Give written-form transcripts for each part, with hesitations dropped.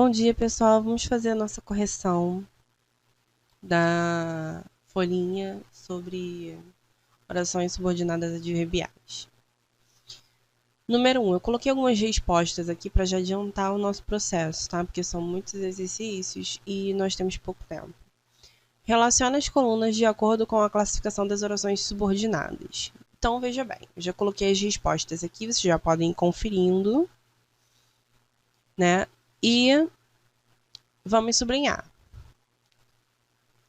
Bom dia, pessoal. Vamos fazer a nossa correção da folhinha sobre orações subordinadas adverbiais. Número 1, eu coloquei algumas respostas aqui para já adiantar o nosso processo, tá? Porque são muitos exercícios e nós temos pouco tempo. Relaciona as colunas de acordo com a classificação das orações subordinadas. Então, veja bem, eu já coloquei as respostas aqui, vocês já podem ir conferindo, né? E vamos sublinhar.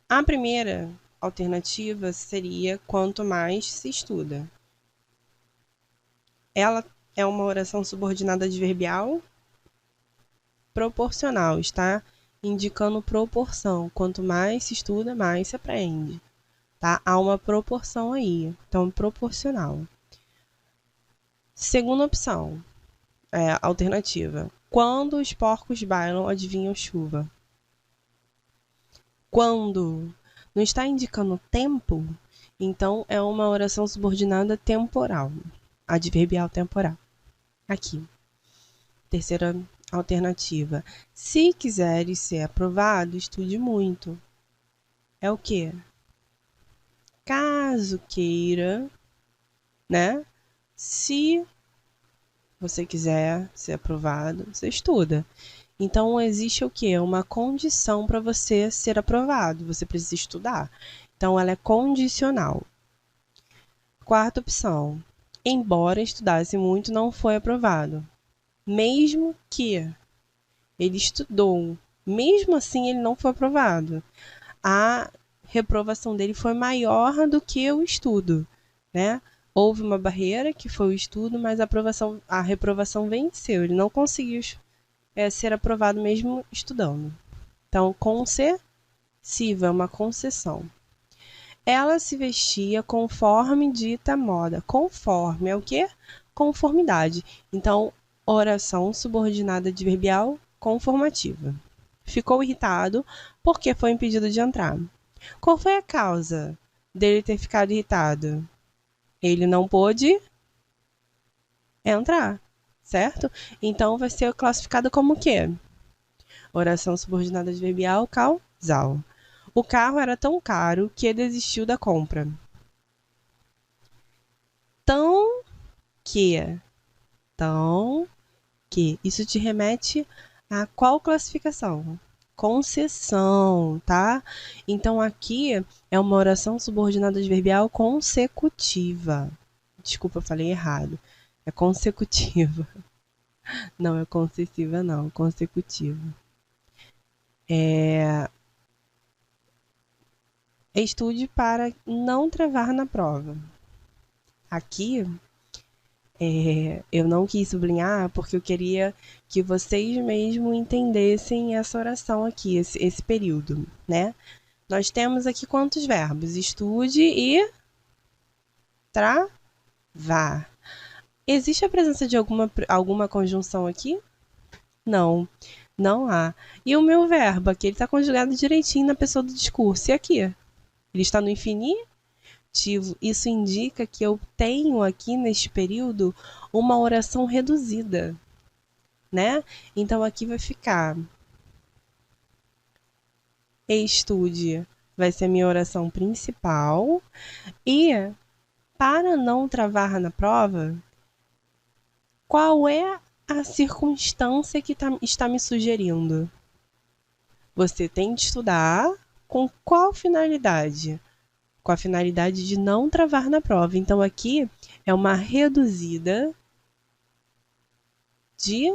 A primeira alternativa seria quanto mais se estuda. Ela é uma oração subordinada adverbial proporcional, está indicando proporção. Quanto mais se estuda, mais se aprende. Tá? Há uma proporção aí, então proporcional. Segunda opção, alternativa. Quando os porcos bailam, adivinham chuva. Quando não está indicando tempo, então é uma oração subordinada temporal, adverbial temporal. Aqui. Terceira alternativa. Se quiseres ser aprovado, estude muito. É o quê? Caso queira, né? Se você quiser ser aprovado, você estuda. Então, existe o quê? Uma condição para você ser aprovado. Você precisa estudar. Então, ela é condicional. Quarta opção. Embora estudasse muito, não foi aprovado. Mesmo que ele estudou, mesmo assim ele não foi aprovado. A reprovação dele foi maior do que o estudo, né? Houve uma barreira, que foi o estudo, mas a reprovação venceu. Ele não conseguiu ser aprovado mesmo estudando. Então, concessiva é uma concessão. Ela se vestia conforme dita moda. Conforme é o quê? Conformidade. Então, oração subordinada adverbial conformativa. Ficou irritado porque foi impedido de entrar. Qual foi a causa dele ter ficado irritado? Ele não pôde entrar, certo? Então, vai ser classificado como o quê? Oração subordinada adverbial causal. O carro era tão caro que ele desistiu da compra. Tão que. Isso te remete a qual classificação? Concessão, tá? Então, aqui é uma oração subordinada adverbial consecutiva. Desculpa, eu falei errado. É consecutiva. Não é concessiva, não. Consecutiva. Estude para não travar na prova. Aqui, eu não quis sublinhar porque eu queria que vocês mesmo entendessem essa oração aqui, esse período, né? Nós temos aqui quantos verbos? Estude e travar. Existe a presença de alguma conjunção aqui? Não, não há. E o meu verbo aqui, ele está conjugado direitinho na pessoa do discurso. E aqui? Ele está no infinitivo. Isso indica que eu tenho aqui neste período uma oração reduzida, né? Então, aqui vai ficar estude, vai ser a minha oração principal. E, para não travar na prova, qual é a circunstância que está me sugerindo? Você tem de estudar com qual finalidade? Com a finalidade de não travar na prova. Então, aqui é uma reduzida de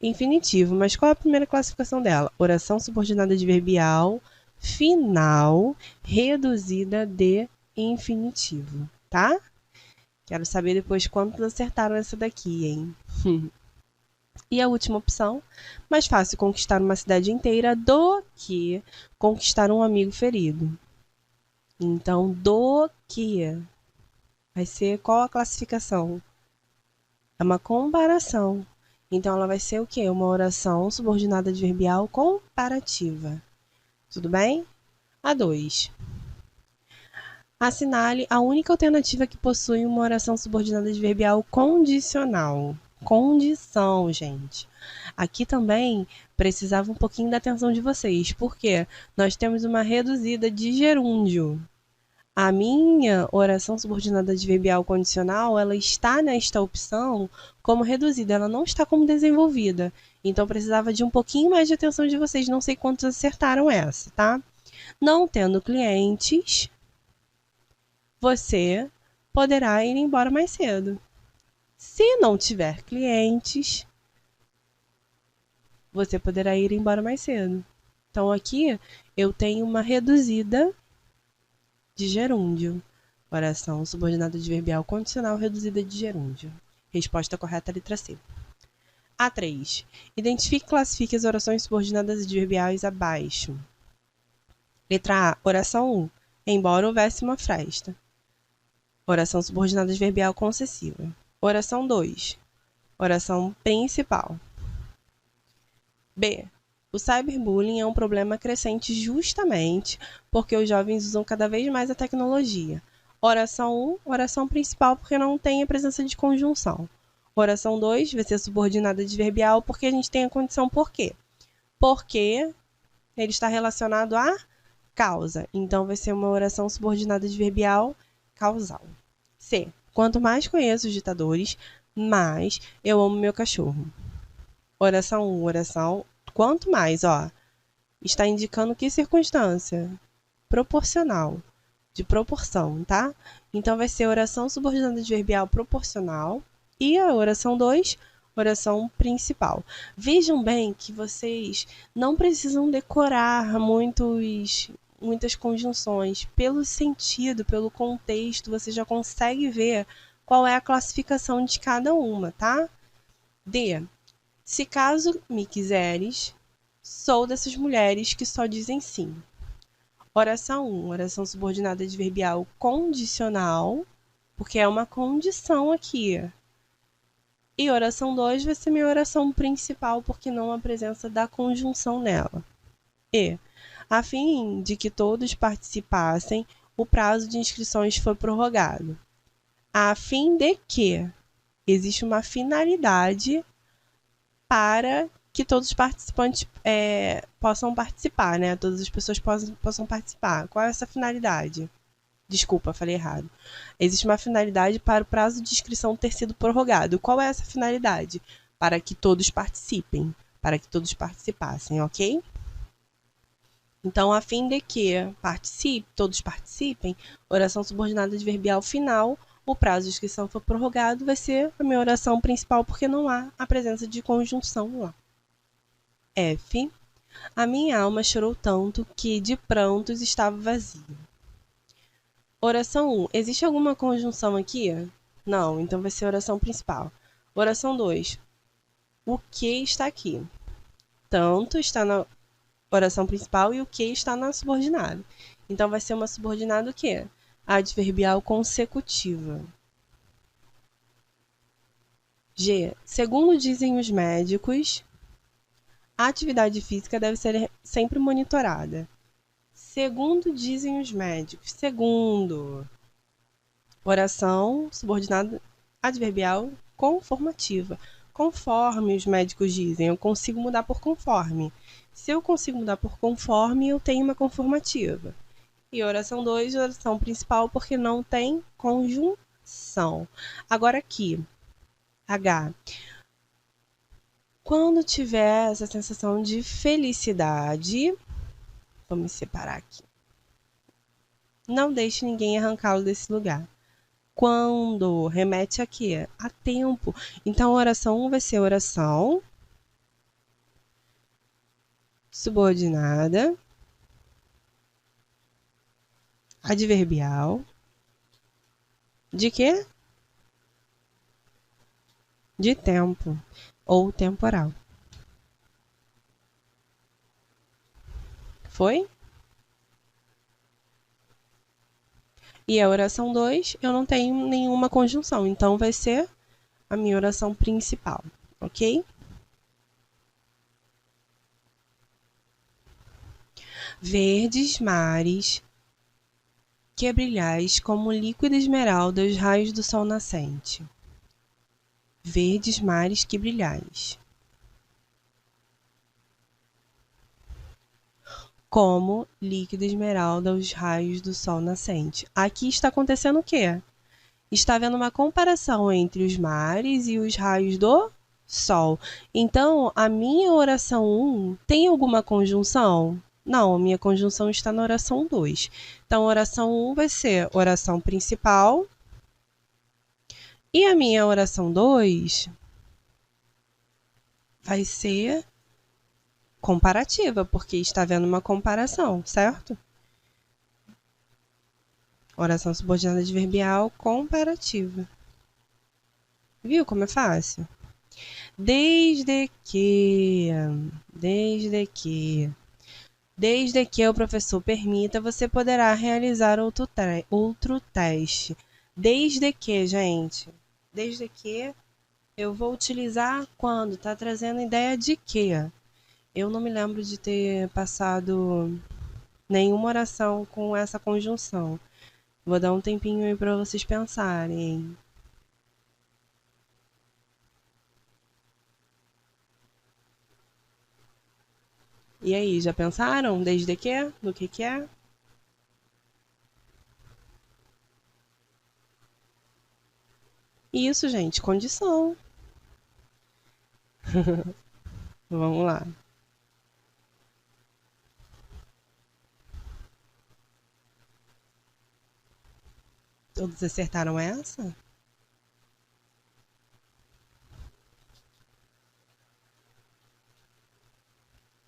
infinitivo. Mas qual é a primeira classificação dela? Oração subordinada adverbial final reduzida de infinitivo, tá? Quero saber depois quantos acertaram essa daqui, hein? E a última opção, mais fácil conquistar uma cidade inteira do que conquistar um amigo ferido. Então, do que vai ser qual a classificação? É uma comparação. Então, ela vai ser o quê? Uma oração subordinada adverbial comparativa. Tudo bem? A 2. Assinale a única alternativa que possui uma oração subordinada adverbial condicional. condição, gente. Aqui também precisava um pouquinho da atenção de vocês, porque nós temos uma reduzida de gerúndio. A minha oração subordinada adverbial condicional, ela está nesta opção como reduzida, ela não está como desenvolvida. Então, precisava de um pouquinho mais de atenção de vocês. Não sei quantos acertaram essa, tá? Não tendo clientes, você poderá ir embora mais cedo. Se não tiver clientes, você poderá ir embora mais cedo. Então, aqui eu tenho uma reduzida de gerúndio. Oração subordinada adverbial condicional reduzida de gerúndio. Resposta correta, letra C. A3. Identifique e classifique as orações subordinadas adverbiais abaixo. Letra A. Oração 1. Embora houvesse uma fresta. Oração subordinada adverbial concessiva. Oração 2. Oração principal. B. O cyberbullying é um problema crescente justamente porque os jovens usam cada vez mais a tecnologia. Oração 1, oração principal porque não tem a presença de conjunção. Oração 2 vai ser subordinada adverbial porque a gente tem a condição por quê? Porque ele está relacionado à causa. Então, vai ser uma oração subordinada adverbial causal. C. Quanto mais conheço os ditadores, mais eu amo meu cachorro. Oração 1, oração... Quanto mais, ó, está indicando que circunstância? Proporcional, de proporção, tá? Então, vai ser oração subordinada adverbial proporcional e a oração 2, oração principal. Vejam bem que vocês não precisam decorar muitas conjunções. Pelo sentido, pelo contexto, você já consegue ver qual é a classificação de cada uma, tá? D. Se caso me quiseres, sou dessas mulheres que só dizem sim. Oração 1, oração subordinada adverbial condicional, porque é uma condição aqui. E oração 2 vai ser minha oração principal, porque não há presença da conjunção nela. E, a fim de que todos participassem, o prazo de inscrições foi prorrogado. A fim de que existe uma finalidade para que todos os participantes possam participar, né? Todas as pessoas possam participar. Qual é essa finalidade? Desculpa, falei errado. Existe uma finalidade para o prazo de inscrição ter sido prorrogado. Qual é essa finalidade? Para que todos participem. Para que todos participassem, ok? Então, a fim de que todos participem, oração subordinada adverbial final, o prazo de inscrição for prorrogado, vai ser a minha oração principal, porque não há a presença de conjunção lá. F. A minha alma chorou tanto que de prantos estava vazia. Oração 1. Existe alguma conjunção aqui? Não, então vai ser a oração principal. Oração 2. O que está aqui? Tanto está na oração principal e o que está na subordinada. Então, vai ser uma subordinada o quê? Adverbial consecutiva. G. Segundo dizem os médicos, a atividade física deve ser sempre monitorada. Segundo dizem os médicos. Segundo. Oração subordinada adverbial conformativa. Conforme os médicos dizem, eu consigo mudar por conforme. Se eu consigo mudar por conforme, eu tenho uma conformativa. E oração 2, oração principal, porque não tem conjunção. Agora aqui, H. Quando tiver essa sensação de felicidade, vou me separar aqui. Não deixe ninguém arrancá-lo desse lugar. Quando remete aqui a tempo. Então, a oração 1 vai ser oração subordinada adverbial de quê? De tempo ou temporal. Foi? E a oração 2, eu não tenho nenhuma conjunção, então vai ser a minha oração principal, ok? Verdes mares que brilhais como líquida esmeralda aos raios do sol nascente. verdes mares que brilhais. Como líquido esmeralda os raios do sol nascente. Aqui está acontecendo o quê? Está havendo uma comparação entre os mares e os raios do sol. Então, a minha oração 1 tem alguma conjunção? Não, a minha conjunção está na oração 2. Então, a oração 1 vai ser oração principal. E a minha oração 2 vai ser comparativa, porque está havendo uma comparação, certo? Oração subordinada adverbial comparativa. Viu como é fácil? Desde que o professor permita, você poderá realizar outro teste. Desde que, gente? Desde que eu vou utilizar quando? Tá trazendo ideia de quê? Eu não me lembro de ter passado nenhuma oração com essa conjunção. Vou dar um tempinho aí para vocês pensarem. E aí, já pensaram? Desde que? No que é? Isso, gente, condição. Vamos lá. Todos acertaram essa?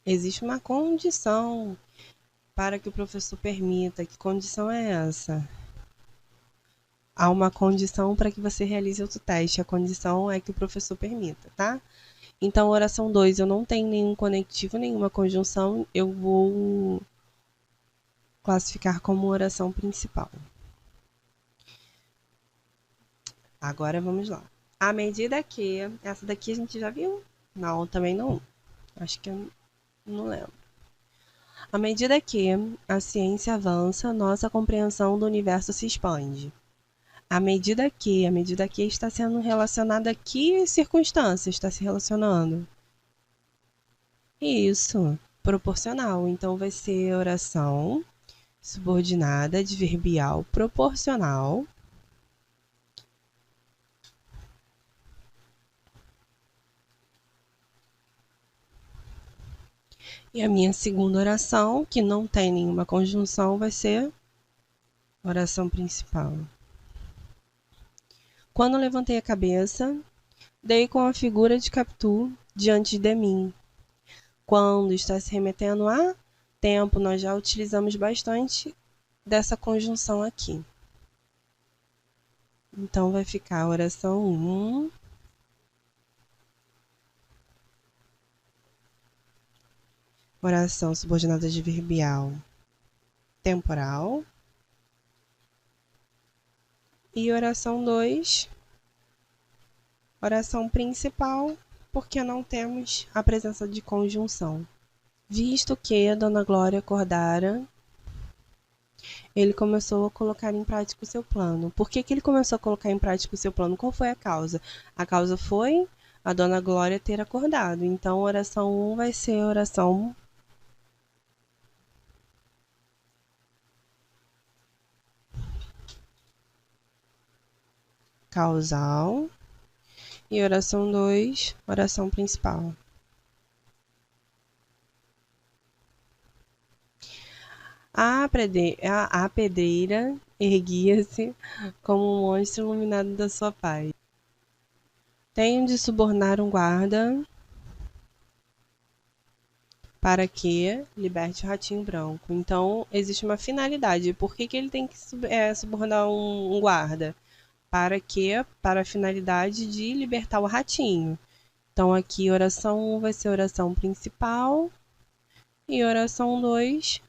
Existe uma condição para que o professor permita. Que condição é essa? Há uma condição para que você realize outro teste. A condição é que o professor permita, tá? Então, oração 2, eu não tenho nenhum conectivo, nenhuma conjunção. Eu vou classificar como oração principal. Agora vamos lá. À medida que... Essa daqui a gente já viu? Não, também não. Acho que eu não lembro. À medida que a ciência avança, nossa compreensão do universo se expande. À medida que está sendo relacionada a que circunstância está se relacionando? Isso, proporcional. Então vai ser oração subordinada adverbial proporcional. E a minha segunda oração, que não tem nenhuma conjunção, vai ser oração principal. Quando levantei a cabeça, dei com a figura de Capitu diante de mim. Quando está se remetendo a tempo, nós já utilizamos bastante dessa conjunção aqui. Então, vai ficar a oração 1. Oração subordinada adverbial temporal. E oração 2, oração principal, porque não temos a presença de conjunção. Visto que a Dona Glória acordara, ele começou a colocar em prática o seu plano. Por que ele começou a colocar em prática o seu plano? Qual foi a causa? A causa foi a Dona Glória ter acordado. Então, a oração 1 vai ser a oração causal. E oração 2, oração principal. A pedreira erguia-se como um monstro iluminado da sua paz. Tenho de subornar um guarda para que liberte o ratinho branco. Então, existe uma finalidade. Por que ele tem que subornar um guarda? Para a finalidade de libertar o ratinho. Então, aqui, oração 1 vai ser oração principal. E oração 2...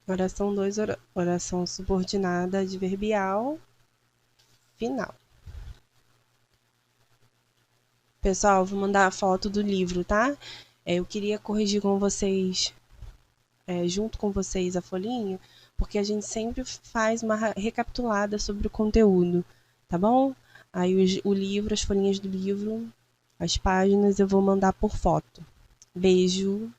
Oração 2, oração subordinada adverbial final. Pessoal, vou mandar a foto do livro, tá? Eu queria corrigir com vocês, junto com vocês, a folhinha, porque a gente sempre faz uma recapitulada sobre o conteúdo, tá bom? Aí o livro, as folhinhas do livro, as páginas eu vou mandar por foto. Beijo!